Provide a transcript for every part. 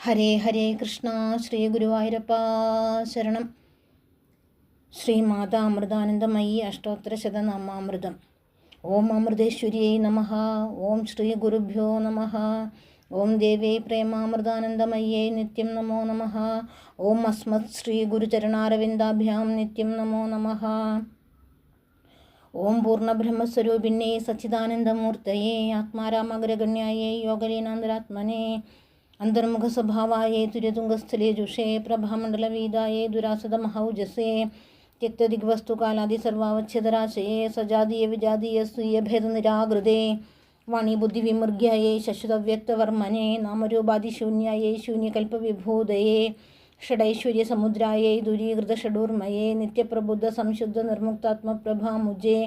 ഹരേ ഹരേ കൃഷ്ണ. ശ്രീ ഗുരുവായൂരപ്പ ശരണം. ശ്രീ മാതാ അമൃതാനന്ദമയി അഷ്ടോത്തരശതനാമാമൃതം. ഓം അമൃതേശ്വരിയൈ നമഃ. ഓം ശ്രീ ഗുരുഭ്യോ നമഃ. ഓം ദേവ്യൈ പ്രേമാമൃതാനന്ദമയ്യൈ നിത്യം നമോ നമഃ. ഓം അസ്മത് ശ്രീ ഗുരുചരണാരവിന്ദാഭ്യാം നിത്യം നമോ നമഃ. ഓം പൂർണ്ണബ്രഹ്മസ്വരൂപിണ്യൈ സച്ചിദാനന്ദമൂർത്തയേ ആത്മാരാമഗ്രഗണ്യായൈ യോഗലീനാന്തരാത്മനേ അന്തർമുഖസ്വഭാവായേ തുര്യതുംഗസ്ഥലേ ജുഷേ പ്രഭാമണ്ഡലവീതായേ ദുരാസദമഹൗജസേ त्यक्तदिग्वस्तुकालादिसर्वावच्छेदराशये सजातीयविजातीयस्वीयभेदनिराकृते वाणीबुद्धिविमृग्यायै शश्वतव्यक्तवर्मणे नामरूपादिशून्यायै शून्यकल्पविभूतये षडैश्वर्यसमुद्रायै दूरीकृतषडूर्मये नित्यप्रबुद्धसंशुद्धनिर्मुक्तात्मप्रभामुजे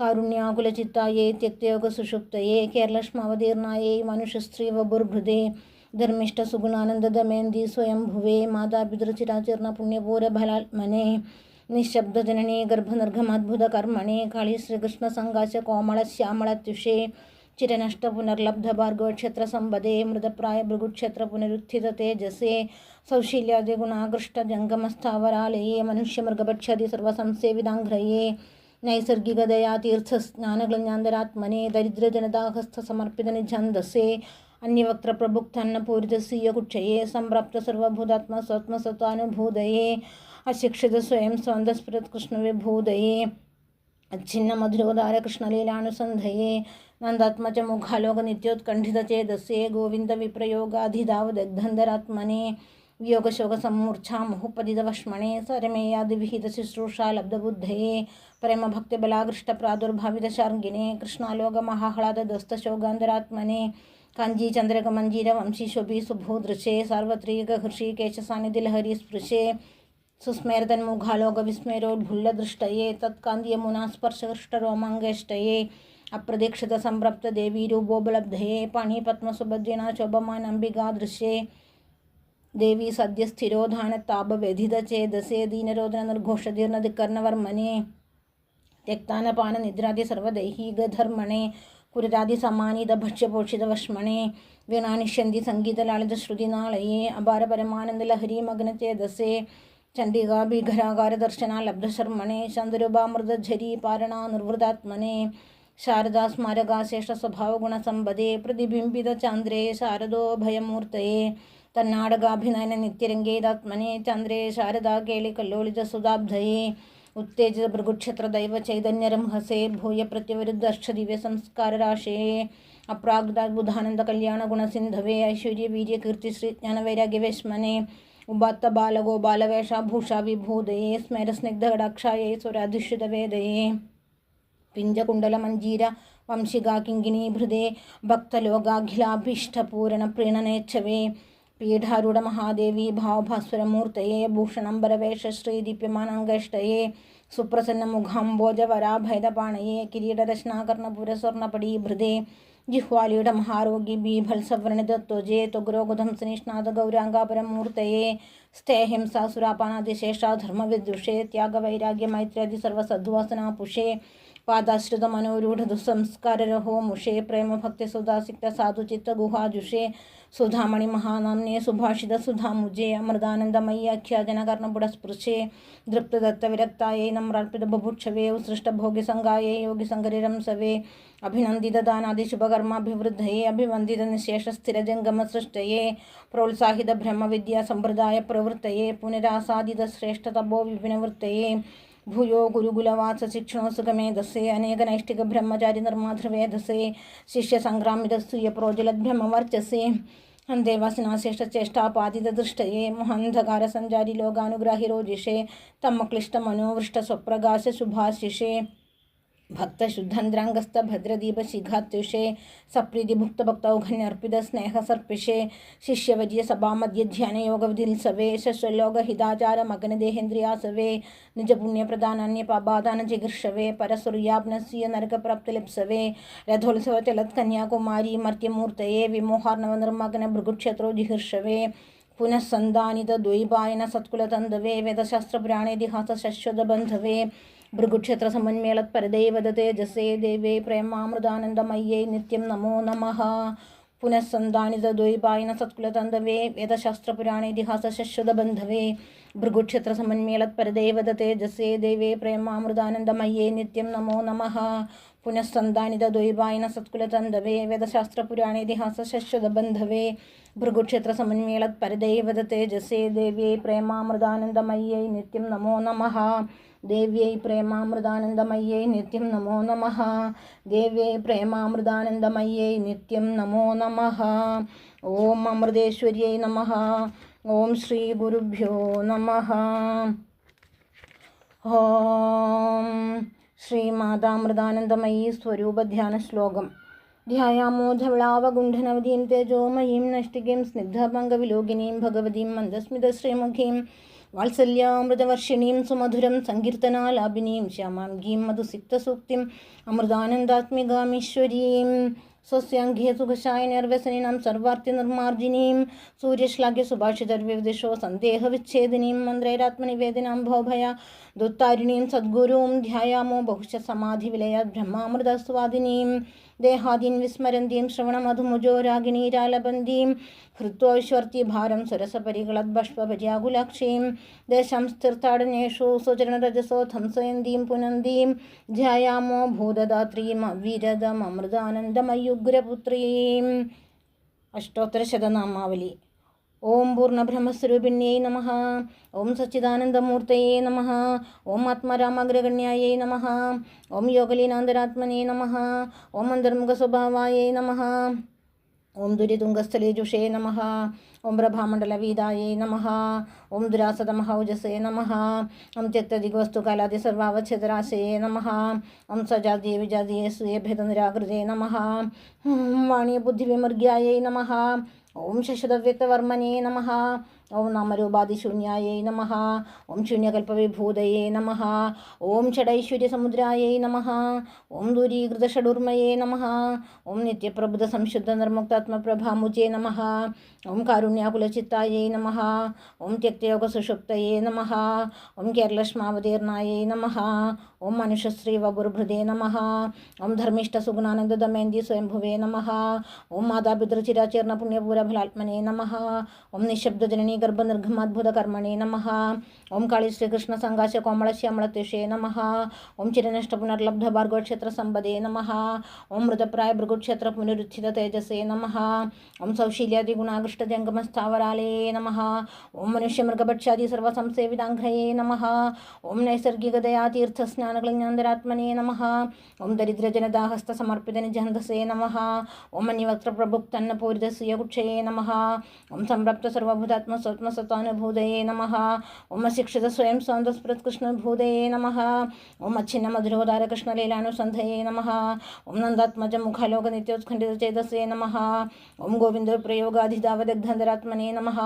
कारुण्याकुलचित्तायै त्यक्तयोगसुषुप्तये केरलक्ष्मावतीर्णायै मनुष्यस्त्रीवपुर्भृते धर्मिष्ठसुगुणानन्ददमयन्ती स्वयंभुवे मातापितृचिराचरणपुण्यपूरफलात्मने निःशब्दजननी गर्भनिर्गमाद्भुतकर्मणे काळी श्रीकृष्णसङ्गास्य कोमलश्यामलत्युषे चिरनष्टपुनर्लब्धभार्गवक्षेत्रसम्पदे मृतप्रायभृगुक्षेत्रपुनरुत्थिततेजसे सौशील्यादिगुणाकृष्टजङ्गमस्थावरालये मनुष्यमृगपक्ष्यादि सर्वसंसेविताङ्घ्रये नैसर्गिकदयातीर्थस्नानगलज्ञान्तरात्मने दरिद्रजनताहस्तसमर्पितनिच्छन्दसे अन्यवक्त्रप्रभुक्तान्नपूरितस्वीयकुक्षये सम्प्राप्तसर्वभूतात्मा स्वात्मसत्त्वानुभूतये अशिक्षितस्वयं स्वान्तस्फुरत्कृष्णविभूतये अच्छिन्नमधुरोदारकृष्णलीलानुसन्धये नन्दात्मजमुखालोकनित्योत्कण्ठितचेतसे गोविन्दविप्रयोगाधिधावदग्धन्धरात्मने वियोगशोकसम्मूर्च्छामुहुपतितवश्मणे सरमेयादिविहितशुश्रूषा प्रेमभक्तिबलाकृष्टप्रादुर्भावितशार्ङ्गिणे कृष्णालोकमहाह्लाददस्तशोगान्तरात्मने काञ्चीचन्द्रकमञ्जीरवंशीशोभि सुभूदृशे सार्वत्रिकहृषीकेशसान्निधिलहरी सुस्मेरतन्मुखालोकविस्मेरोद्भुल्लदृष्टये तत्कान्तियमुनास्पर्शकृष्टरोमाङ्गेष्टये अप्रदीक्षितसम्प्राप्तदेवीरूपोपलब्धये पाणिपद्मसुभद्रिणा शोभमानम्बिकादृशे देवी सद्यस्थिरोधानतापव्यधितचेदसे दीनरोदननिर्घोषदीर्णदिकर्णवर्मणे त्यक्तानपाननिद्रादिसर्वदैहिकधर्मणे कुररादिसमानितभक्ष्यपोषितवश्मणे वीणानिष्यन्ति सङ्गीतलालितश्रुतिनालये अपारपरमानन्दलहरीमग्नचेदसे चण्डिकाभीघराकारदर्शनालब्धशर्मणे शान्तरूपामृतझरी पारणा निर्वृतात्मने शारदास्मारकाशेषस्वभावगुणसम्पदे प्रतिबिम्बितचान्द्रे शारदोभयमूर्तये तन्नाटकाभिनयननित्यरङ्गेदात्मने चन्द्रे शारदा केलिकल्लोलितसुधाब्धये उत्तेजितभृगुक्षेत्रदैवचैतन्यरंहसे भूय प्रत्यवरुद्धर्षदिव्यसंस्कारराशये अप्राग्दाद्बुधानन्दकल्याणगुणसिन्धवे ऐश्वर्यवीर्यकीर्तिश्रीज्ञानवैराग्यवेश्मने उबात्तबालगोपालवेषाभूषा विभूतये स्मेरस्निग्धगडाक्षायै स्वराधिष्ठितवेदये पिञ्जकुण्डलमञ्जीर वंशिका किङ्गिणीभृदे भक्तलोकाखिलाभीष्टपूरणप्रीणनेच्छवे पीठारूढमहादेवी भावभास्वरमूर्तये भूषणम्बरवेषश्रीदीप्यमानाङ्गेष्टये सुप्रसन्नमुखाम्बोजवराभयदपाणये किरीटरत्नाकर्णपुरस्वर्णपडीभृदे जिह्वालीडमहारोगी बीभत्सवर्णितत्वजे त्वग्रोगधंसनिष्णातगौराङ्गापरमूर्तये स्तेहिंसासुरापानादिशेषा धर्मविद्युषे त्यागवैराग्यमैत्र्यादि सर्वसद्वासनापुषे पादाश्रितमनोरूढदुःसंस्काररहो मुषे प्रेमभक्तिसुधासिक्तसाधुचित्तगुहाजुषे सुधामणिमहानाम्ने सुभाषितसुधामुजे अमृतानन्दमय्याख्याजनकर्णपुटस्पृशे दृप्तदत्तविरक्तायै नम्रार्पितबुभुक्षवे उत्सृष्टभोगिसङ्गायै योगिसङ्गरिरंसवे अभिनन्दितदानादिशुभकर्माभिवृद्धये अभिवन्दितनिःशेषस्थिरजङ्गमसृष्टये प्रोत्साहितब्रह्मविद्यासम्प्रदायप्रवृत्तये पुनरासादितश्रेष्ठतपो विपिनवृत्तये भूयो गुरुकुलवासशिक्षणो सुखमेधसे अनेकनैष्टिकब्रह्मचारिनिर्मातृवेधसे शिष्यसङ्ग्रामितस्तूयप्रोज्वलद्ब्रह्मवर्चसे अन्देवासिनाशेषचेष्टापादितदृष्टये मोहान्धकारसञ्चारि लोकानुग्राहिरोजिषे तमक्लिष्टमनोवृष्टस्वप्रकाशशुभाशिषे भक्तशुद्धन्द्राङ्गस्थभद्रदीपशिखात्युषे सप्रीतिभुक्तभक्तौघन्यर्पितस्नेहसर्पिषे शिष्यवज्यसभामध्यध्यानयोगविधिल्सवे शश्वलोकहिताचारमगनदेहेन्द्रियासवे निजपुण्यप्रदानान्यपादानजिगीर्षवे परसूर्याप्नस्य नरकप्राप्तिलिप्सवे रथोत्सवचलत्कन्याकुमारी मर्त्यमूर्तये विमोहार्णवनिर्मग्नभृगुक्षेत्रो जिगीर्षवे पुनः सन्दानितद्वैपायन सत्कुलतन्दवे वेदशास्त्रपुराणेतिहासशश्वतबन्धवे भृगुक्षेत्रसमन्मेलत्परदै वदते जसे देवे प्रेमामृतानन्दमय्यै नित्यं नमो नमः। പുനഃസന്ധാനിതദ്വൈപായന സത്കുലതന്തവേ വേദശാസ്ത്രപുരാണേതിഹാസശശ്വതബന്ധവേ ഭൃഗുക്ഷേത്രസമന്മേളത്പരദേവത തേജസ്സേ ദേവേ പ്രേമാമൃതാനന്ദമയ്യേ നിത്യം നമോ നമഃ. പുനഃസന്ധാനിതദ്വൈപായന സത്കുലതന്തവേ വേദശാസ്ത്രപുരാണേതിഹാസശശ്വതബന്ധവേ ഭൃഗുക്ഷേത്രസമന്മേളത്പരദേവത തേജസ്സേ ദേവ്യൈ പ്രേമാമൃതാനന്ദമയ്യൈ നിത്യം നമോ നമഃ. ദേവ്യൈ പ്രേമാമൃതാനന്ദമയ്യൈ നിത്യം നമോ നമഃ. ദേവ്യൈ പ്രേമാമൃതാനന്ദമയ്യൈ നിത്യം നമോ നമഃ. ഓം അമൃതേശ്വര്यै നമഃ. ഓം ശ്രീ ഗുരുഭ്യോ നമഃ. ഓം ശ്രീമാതാമൃതാനന്ദമയീ സ്വരൂപധ്യാന ശ്ലോകം. ധ്യായാമോ ധവളാവഗുണ്ഠനവതീം തേജോമയീം നഷ്ടികീം സ്നിഗ്ധഭംഗവിലോകിനീം ഭഗവതീം മന്ദസ്മിതശ്രീമുഖീം വാത്സല്യാമൃതവർഷിണീം സുമധുരം സങ്കീർത്തനാലാപിനീം ശ്യാമാംഗീം മധുസിക്തസൂക്തിം അമൃതാനന്ദാത്മികാമീശ്വരീം സ്വസ്യാംഘ്യേ സുഖശായനർവ്യസനിനാം സർവാർത്തിനിർമാർജിനീം സൂര്യശ്ലാഘ്യസുഭാഷിതർവിവിദിഷോ സന്ദേഹവിച്ഛേദിനീം മന്ത്രൈരാത്മനിവേദിനാം ഭവഭയ ദുത്താരിണീം സദ്ഗുരും ധ്യായാമോ ബഹുശ സമാധിവിലയാത് ബ്രഹ്മാമൃതസ്വാദിനീം ദേഹാദീൻ വിസ്മരന്തീം ശ്രവണമധുമുജോരാഗിണീരാലബന്ധീം ഹൃത്വൈശ്വർത്തിഭാരം സരസപരികളദ്ബഷ്പര്യാകുലാക്ഷീം ദേശം സ്ഥിർത്താടനേഷു സ്വചരണരജസോ ധംസയന്തീം പുനന്തീം ധ്യായാമോ ഭൂതദാത്രീം അവിരതമമൃതാനന്ദമയുഗ്രപുത്രീം. അഷ്ടോത്തരശതനാമാവലി. ഓം പൂർണ്ണബ്രഹ്മസ്വരൂപിണ്യൈ നമഃ. ഓം സച്ചിദാനന്ദമൂർത്തയേ നമഃ. ഓം ആത്മരാമാഗ്രഗണ്യായൈ നമഃ. ഓം യോഗലീനാന്തരാത്മനേ നമഃ. ഓം അന്തർമുഖസ്വഭാവായൈ നമഃ. ഓം ദുരിതുംഗസ്ഥലേജുഷേ നമഃ. ഓം പ്രഭാമണ്ഡലവീതായൈ നമഃ. ഓം ദുരാസതമഹൗജസേ നമഃ. ഓം ത്യക്തദിഗ്വസ്തുകാലാദിസർവാവച്ഛേദരാശയേ നമഃ. ഓം സജാതീയ വിജാതീയ സൂയഭേദനിരാകൃതേ നമഃ. വാണീബുദ്ധിവിമർഗ്യായൈ നമഃ. ഓം ശശ്വതവ്യക്തവർമ്മനേ നമഃ. ഓം നാമരൂപാദിശൂന്യായൈ നമഃ. ഓം ശൂന്യകൽപ്പവിഭൂതയേ നമഃ. ഓം ഷഡൈശ്വര്യസമുദ്രായൈ നമഃ. ഓം ദൂരീകൃതഷഡുർമയേ നമഃ. ഓം നിത്യപ്രബുദ്ധസംശുദ്ധനിർമുക്താത്മപ്രഭാമുജേ നമഃ. ഓം കാരുണ്യാകുലചിത്തായൈ നമഃ. ഓം ത്യക്തയോഗസുഷുപ്തയേ നമഃ. ഓം കേരളശ്മാവതീർണായൈ നമഃ. ഓം മനുഷ്യശ്രീവപുർഭൃതേ നമഃ. ഓം ധർമ്മിഷ്ഠസുഗുണാനന്ദദമയന്തി സ്വയംഭുവേ നമഃ. ഓം മാതാപിതൃചിരാചീർണപുണ്യപൂരഫലാത്മനേ നമഃ. ഓം നിശബ്ദജനനീ ഗർഭനിർഘമാദ്ഭുതകർമ്മണേ നമഃ. ഓം കാളി ശ്രീകൃഷ്ണസങ്കാശ കോമളശ്യാമളത്യുഷേ നമഃ. ഓം ചിരനഷ്ടപുനർലബ്ധഭാർഗവക്ഷേത്രസമ്പദേ നമഃ. ഓം മൃതപ്രായ ഭൃഗുക്ഷേത്ര പുനരുത്ഥിത തേജസേ നമഃ. ഓം സൗശീല്യാദിഗുണാകൃഷ്ടജംഗമസ്ഥാവരാലയേ നമഃ. ഓം മനുഷ്യമൃഗഭക്ഷ്യാദി സർവസംസേവിതാംഘ്രയേ നമഃ. ഓം നൈസർഗികദയാതീർത്ഥസ്നാനക്ലിഞ്ഞാന്തരാത്മനേ നമഃ. ഓം ദരിദ്രജനതാഹസ്തസമർപ്പിതനിജഹന്തസേ നമഃ. ഓം അന്യവക്ത്രപ്രഭുക്തന്നപൂരിതസ്വയകുക്ഷയേ നമഃ. ഓം സംപ്രാപ്തസർവഭൂതാത്മസ്വത്മസത്താനുഭൂതയേ നമഃ. ഓം അശിക്ഷിത സ്വയം സ്വാന്തസ്പൃത്കൃഷ്ണഭൂതയേ നമഃ. ഓം അച്ഛിന്നമധുരോദാരകൃഷ്ണലീലാനുസന്ധയേ നമഃ. ഓം നന്ദാത്മജമുഖാലോകനിത്യോത്ഖണ്ഡിതചേതസേ നമഃ. ഓം ഗോവിന്ദപ്രയോഗാധിതാവദഗ്ധന്തരാത്മനേ നമഃ.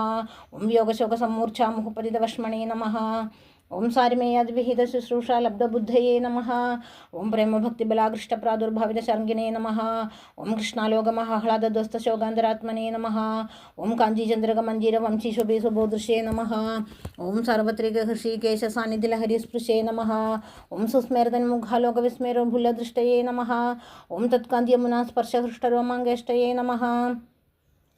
ഓം യോഗശോകസമ്മൂർച്ഛാമുഹുപതിതവഷ്മണേ നമഃ. ഓം സാരിമേയാദ്വിഹിതശുശ്രൂഷാലബ്ധബുദ്ധയേ നമഃ. ഓം പ്രേമഭക്തിബലാകൃഷ്ടപ്രാദുർഭാവിതശർങ്കിണേ നമഃ. ഓം കൃഷ്ണാലോകമഹാഹ്ലാദധ്വസ്തശോകാന്തരാത്മനേ നമഃ. ഓം കാഞ്ചീചന്ദ്രകമഞ്ജീരവംശീശുഭീസുബോദൃശേ നമഃ. ഓം സാർവത്രികഹൃഷീകേശസാന്നിധ്യലഹരിസ്പൃശേ നമഃ. ഓം സുസ്മേരതന്മുഖാലോകവിസ്മേരോഭുല്ലദൃഷ്ടയേ നമഃ. ഓം തത്കാന്ത്യമുനാസ്പർശഹൃഷ്ടരോമാങ്കേഷ്ടയേ നമഃ.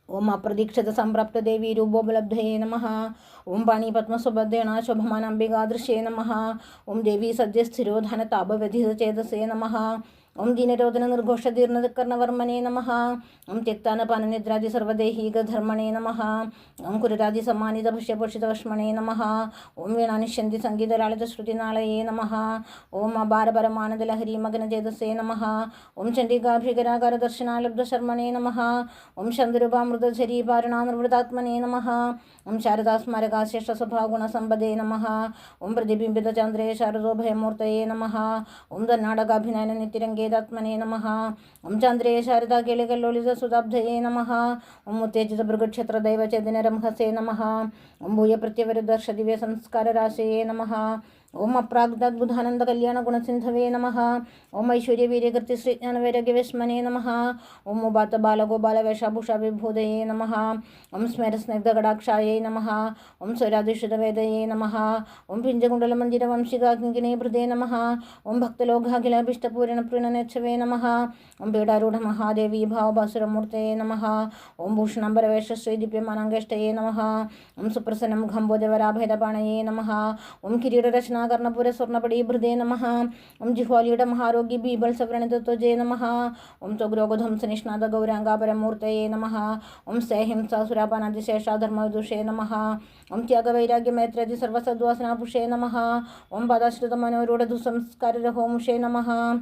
ഓം അപ്രതീക്ഷിതസംപ്രാപ്തദേവീ രൂപോപലബ്ധയേ നമഃ. ഓം പാണീപത്മസുഭദ്രേണ ശോഭമാനാംബികാദൃശ്യേ നമഃ. ഓം ദേവീ സദ്യസ്ഥിരോധനതാപവ്യധിതചേതസേ നമഃ. ഓം ദീനരോധന നിർഘോഷദീർണകർണവർമ്മനേ നമഃ. ഓം ത്യക്താനപാനനിദ്രാദി സർവദേഹീകധർമ്മണേ നമഃ. ഓം കുരുരാദി സമ്മാനിത ഭക്ഷ്യപോഷിതവഷ്മണേ നമഃ. ഓം വീണാനിഷ്യന്തി സംഗീതലാളിതശ്രുതിനാളയേ നമഃ. ഓം അപാരപരമാനന്ദലഹരീ മഗ്നചേതസേ നമഃ. ഓം ചണ്ഡികാഭീകരാകാരദർശനാലബ്ധശർമ്മണേ നമഃ. ഓം ശന്തരൂപാമൃതശരീപാരണാനിർവൃതാത്മനേ നമഃ. ഓം ശാരദാസ്മാരകാശേഷസ്വഭാവഗുണസമ്പദേ നമഃ. ഓം പ്രതിബിംബിതചന്ദ്രേ ശാരദോഭയമൂർത്തയേ നമഃ. ഓം തന്നാടകാഭിനയന നിത്യരംഗേതാത്മനേ നമഃ. ഓം ചന്ദ്രേ ശാരദാ കേളികല്ലോലിതസുതാബ്ധയേ നമഃ. ഓം ഉത്തേജിതഭൃഗക്ഷേത്രദൈവചേതനരംഹസേ നമഃ. ഓം ഭൂയപ്രത്യവരുദർശദിവ്യസംസ്കാരരാശയേ നമഃ. ഓം അപ്രാകൃതാദ്ഭുതാനന്ദ കല്യാണ ഗുണസിന്ധവേ നമഃ. ഓം ഐശ്വര്യ വീര്യകൃത്യ ശ്രീജ്ഞാന വൈരാഗ്യവിസ്മനേ നമഃ. ഓം ഉപാത്ത ബാലഗോപാല വേഷാഭൂഷ വിഭൂതയേ നമഃ. ഓം സ്മരസ്നിഗ്ധകടാക്ഷായേ നമഃ. ഓം സ്വരാധിഷ്ഠിതവേദയേ നമഃ. ഓം പിഞ്ചകുണ്ടലമഞ്ജിര വംശികാഗ്നികൃതേ നമഃ. ഓം ഭക്തലോകാഖിലാഭീഷ്ടപൂരണപ്രീണനേച്ഛവേ നമഃ. ഓം പീഠാരൂഢ മഹാദേവി ഭാവഭാസുരമൂർത്തയേ നമഃ. ഓം ഭൂഷണാംബരവേഷ ശ്രീദീപ്യമാനാംഗേഷ്ടയേ നമഃ. ഓം സുപ്രസന്നമുഖം ഭോജവരാഭേദപാണയേ നമഃ. ഓം കിരീടരചനാകർണപുര സ്വർണ്ണപടീഭൃതേ നമഃ. ഓം ജിഹ്വാലിയുടെ മഹാരോഗ്യ ബീഭത്സവ്രണിതത്വജേ നമഃ. ഓം ത്വഗ്രോഗധ്വംസനിഷ്ണാദ ഗൗരാംഗാപരമൂർത്തയേ നമഃ. ഓം സേഹിംസാസുരാപാനാദിശേഷാധർമ്മവിദുഷേ നമഃ. ഓം ത്യാഗവൈരാഗ്യമേത്രതി സർവസദ്വാസനാപുഷേ നമഃ. ഓം പദാശ്രിതമനോരൂഢദുസംസ്കാരരഹോമുഷേ നമഃ.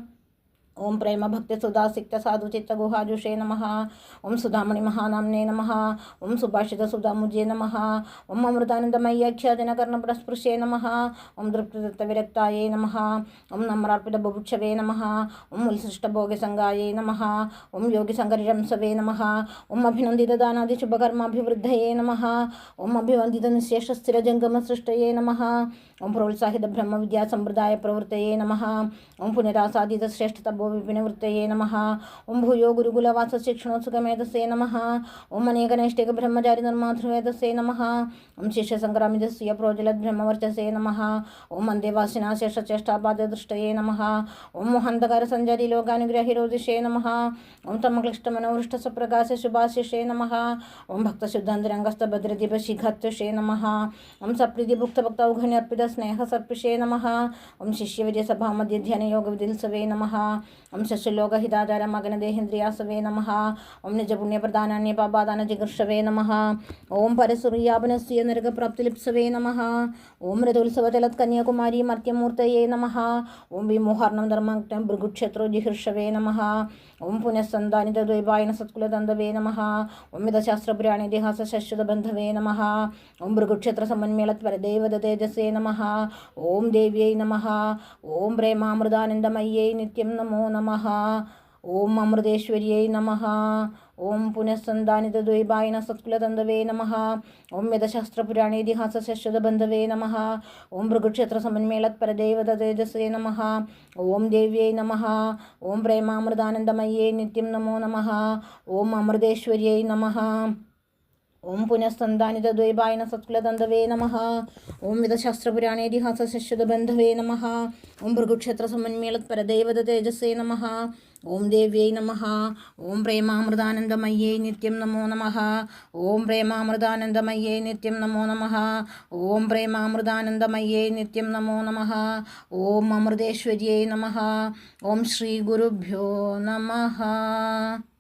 ഓം പ്രേമഭക്തിസുധാസിക്ത സാധുചിത്തഗുഹാജുഷേ നമഃ. ഓം സുധാമണി മഹാനാംനേ നമഃ. ഓം സുഭാഷിതസുധാമുജേ നമഃ. ഓം അമൃതാനന്ദമയ്യാഖ്യാജനകർണപുരസ്പൃശേ നമഃ. ഓം തൃപ്തിദത്തവിരക്തായേ നമഃ. ഓം നമ്രാർപ്പിതബുഭുക്ഷവേ നമഃ. ഓം ഉത്സൃഷ്ടഭോഗ്യസംഗായേ നമഃ. ഓം യോഗിസംഗരിരംസവേ നമഃ. ഓം അഭിനന്ദിതദാനാദിശുഭകർമാഭിവൃദ്ധയേ നമഃ. ഓം അഭിവന്ദിതനിശേഷസ്ഥിരജംഗമസൃഷ്ടയേ നമഃ. ഓം പ്രോത്സാഹിത ബ്രഹ്മവിദ്യാസമ്പ്രദായ പ്രവൃത്തയേ നമഃ. ഓം പുനരാസാദിത ശ്രേഷ്ഠതപോ വിപിനവൃത്തയേ നമഃ. ഓം ഭൂയോ ഗുരുകുലവാസ ശിക്ഷണോത്സുകമേധസേ നമഃ. ഓം അനേകനൈഷ്ഠിക ബ്രഹ്മചാരി നിർമാതൃവേദസേ നമഃ. ഓം ശിഷ്യസംക്രാമിതസ്യ പ്രോജ്വലത് ബ്രഹ്മവർച്ചസേ നമഃ. ഓം അന്തേവാസിനാശേഷചേഷ്ടാപാദദൃഷ്ടയേ നമഃ. ഓം മോഹന്തകാര സഞ്ചാരി ലോകാനുഗ്രഹിരോദിഷേ നമഃ. ഓം തമക്ലിഷ്ടമനോവൃഷ്ടസപ്രകാശ ശുഭാശിഷേ നമഃ. ഓം ഭക്തശുദ്ധാന്തരംഗസ്ഥഭദ്രദീപശിഖത്വഷേ നമഃ. ഓം സപ്രീതിഭുക്തഭക്തൗഘന്യർപ്പിത സ്നേഹസർപ്പിഷേ നമഃ. ഓം ശിഷ്യവിദ്യസഭാമധ്യധ്യാനയോഗവിദിത്സവേ നമഃ. ഓം ശശുലോകഹിതാചാരമഗ്നദേഹേന്ദ്രിയാസവേ നമഃ. ഓം നിജപുണ്യപ്രധാനാന്യപാപാദാനജിഗർഷവേ നമഃ. ഓം പരസൂര്യാപനസ്യ നരകപ്രാപ്തിലിപ്സവേ നമഃ. ഓം രഥോത്സവജലത്കന്യാകുമാരീ മർത്യമൂർത്തയേ നമഃ. ഓം വിമോഹാർണം ധർമ്മജ്ഞം ഭൃഗുക്ഷേത്രോ ജിഹർഷവേ നമഃ. ഓം പുനഃസന്ധാനിതദ്വൈപായന സത്കുലതന്തവേ നമഃ. ഓം വിദശാസ്ത്രപുരാണേതിഹാസ ശശ്വതബന്ധവേ നമഃ. ഓം ഭൃഗുക്ഷേത്ര സമന്മേളത് പരദേവത തേജസേ നമഃ. ഓം ദേവ്യൈ നമഃ. ഓം പ്രേമാമൃതാനന്ദമയ്യൈ നിത്യം നമോ നമഃ. ഓം അമൃതേശ്വര്यै നമഃ. ഓം പുനഃസന്ധാനിതദ്വൈപായന സത്കുലതന്തവേ നമഃ. ഓം വേദശാസ്ത്രപുരാണേതിഹാസ ശശ്വതബന്ധവേ നമഃ. ഓം ഭൃഗുക്ഷേത്ര സമന്മേളത് പരദേവത തേജസേ നമഃ. ഓം ദേവ്യൈ നമഃ. ഓം പ്രേമാമൃതാനന്ദമയ്യൈ നിത്യം നമോ നമഃ. ഓം അമൃതേശ്വര്यै നമഃ. ഓം പുനഃസന്ധാനിതദ്വൈപായന സത്കുലതന്തവേ നമഃ. ഓം വേദശാസ്ത്രപുരാണേതിഹാസ ശശ്വതബന്ധവേ നമഃ. ഓം ഭൃഗുക്ഷേത്ര സമന്മേളത് പരദേവത തേജസേ നമഃ. ഓം ദേവ്യൈ നമഃ. ഓം പ്രേമാമൃതാനന്ദമയ്യൈ നിത്യം നമോ നമഃ. ഓം പ്രേമാമൃതാനന്ദമയ്യൈ നിത്യം നമോ നമഃ. ഓം പ്രേമാമൃതാനന്ദമയ്യൈ നിത്യം നമോ നമഃ. ഓം അമൃതേശ്വര്यै നമഃ. ഓം ശ്രീ ഗുരുഭ്യോ നമഃ.